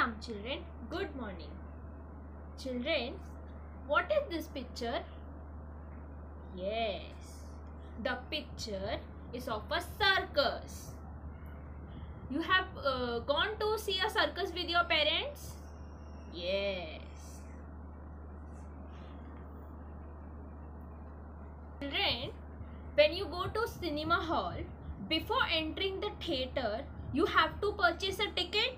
Salam children, good morning. Children, what is this picture? Yes, the picture is of a circus. You have gone to see a circus with your parents? Yes. Children, when you go to cinema hall, before entering the theater, you have to purchase a ticket.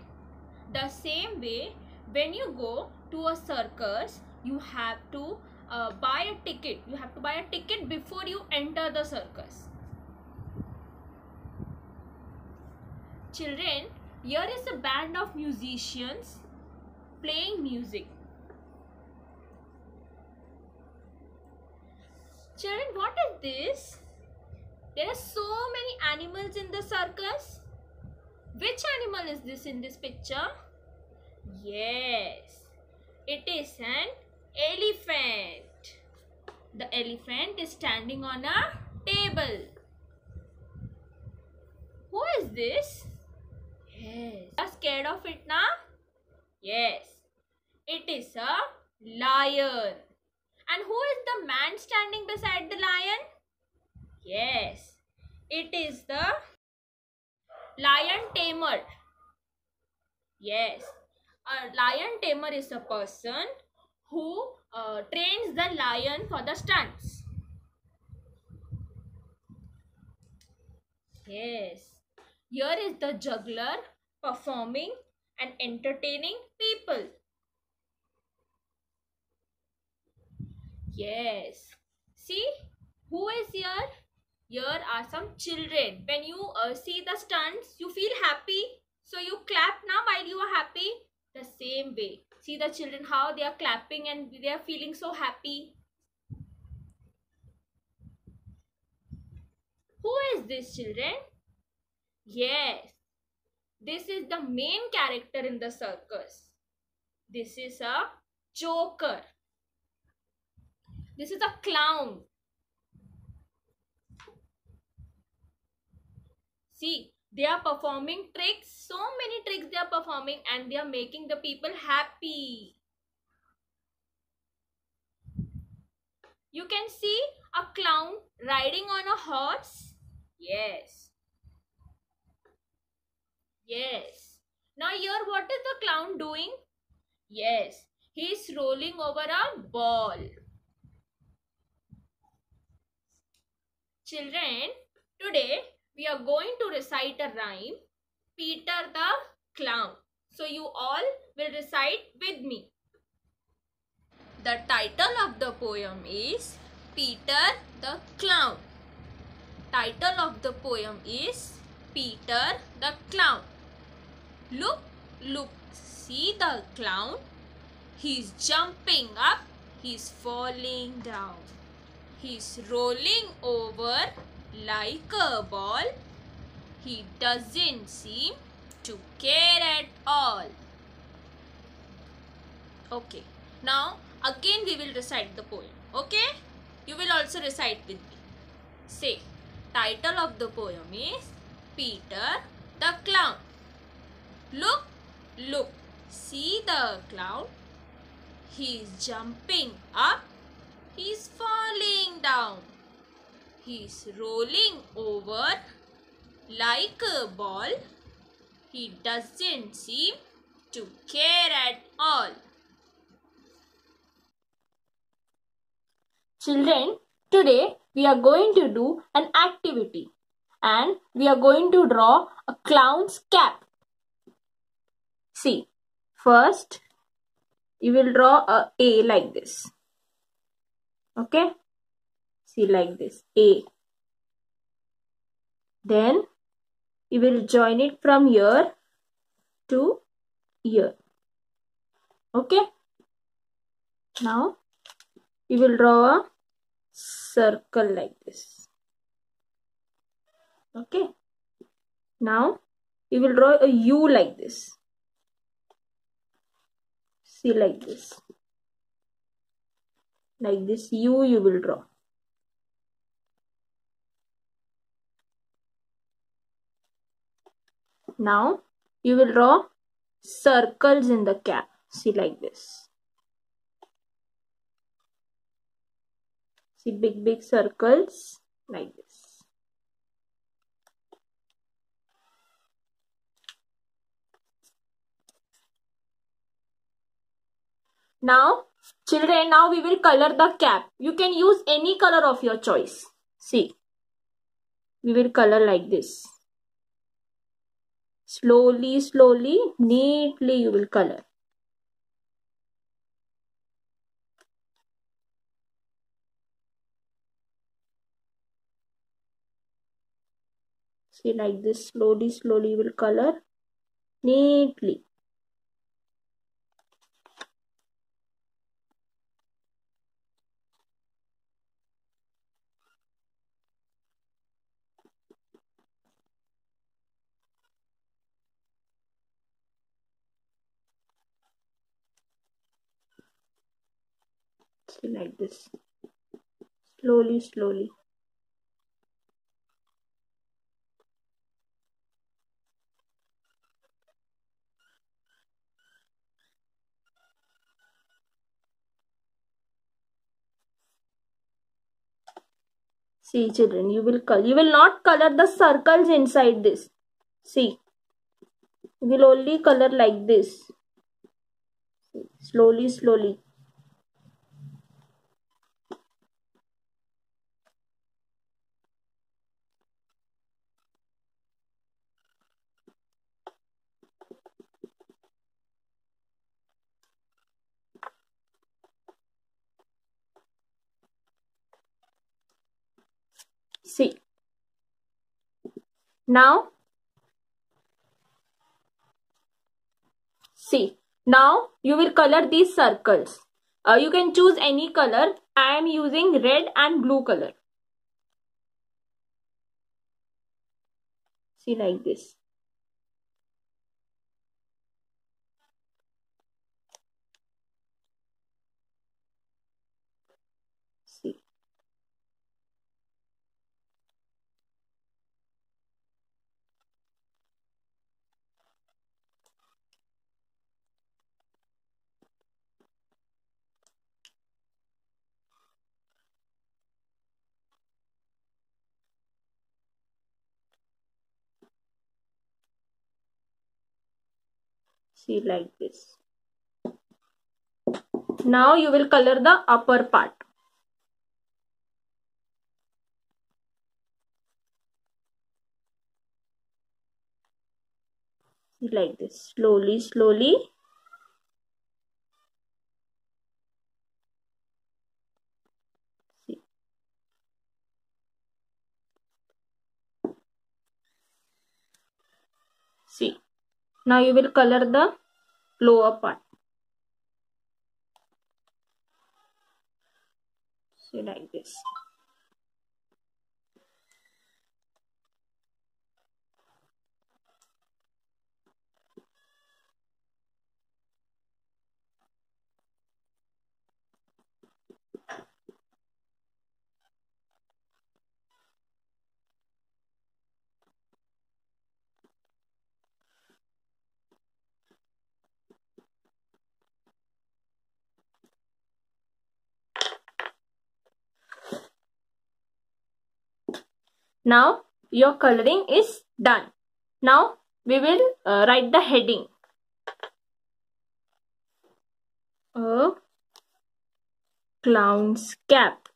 The same way, when you go to a circus, you have to buy a ticket. You have to buy a ticket before you enter the circus. Children, here is a band of musicians playing music. Children, what is this? There are so many animals in the circus. Which animal is this in this picture? Yes, it is an elephant. The elephant is standing on a table. Who is this? Yes. Are you scared of it now? Yes. It is a lion. And who is the man standing beside the lion? Yes. It is the lion tamer. Yes. A lion tamer is a person who trains the lion for the stunts. Yes. Here is the juggler performing and entertaining people. Yes. See, who is here? Here are some children. When you see the stunts, you feel happy. So you clap now while you are happy. The same way. See the children how they are clapping and they are feeling so happy. Who is this, children? Yes. This is the main character in the circus. This is a joker. This is a clown. See, they are performing tricks. So many tricks they are performing and they are making the people happy. You can see a clown riding on a horse. Yes. Yes. Now here what is the clown doing? Yes. He is rolling over a ball. Children, today we are going to recite a rhyme, Peter the Clown. So you all will recite with me. The title of the poem is Peter the Clown. Title of the poem is Peter the Clown. Look, look, see the clown. He's jumping up, he's falling down. He's rolling over like a ball. He doesn't seem to care at all. Okay, now again we will recite the poem. Okay, you will also recite with me. Say, title of the poem is Peter the Clown. Look, look, see the clown. He's jumping up, he's falling down. He's rolling over like a ball. He doesn't seem to care at all. Children, today we are going to do an activity and we are going to draw a clown's cap. See, first you will draw a A like this. Okay? See, like this, A. Then you will join it from here to here. Okay? Now you will draw a circle like this. Okay? Now you will draw a U like this. See, like this. Like this U you will draw. Now you will draw circles in the cap. See, like this. See, big circles like this. Now, children, now we will color the cap. You can use any color of your choice. See, we will color like this. Slowly, neatly you will color. See, like this, slowly you will color neatly. See, like this. Slowly. See, children, you will not color the circles inside this. See, you will only color like this. Slowly. See. Now, see. Now, you will color these circles. You can choose any color. I am using red and blue color. See, like this. See. See, like this. Now you will color the upper part. See, like this. Slowly. See. See. Now you will color the lower part. See, like this. Now your coloring is done. Now we will write the heading. A clown's cap.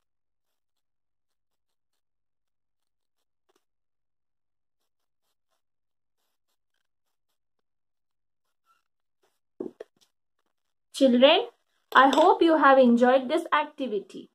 Children, I hope you have enjoyed this activity.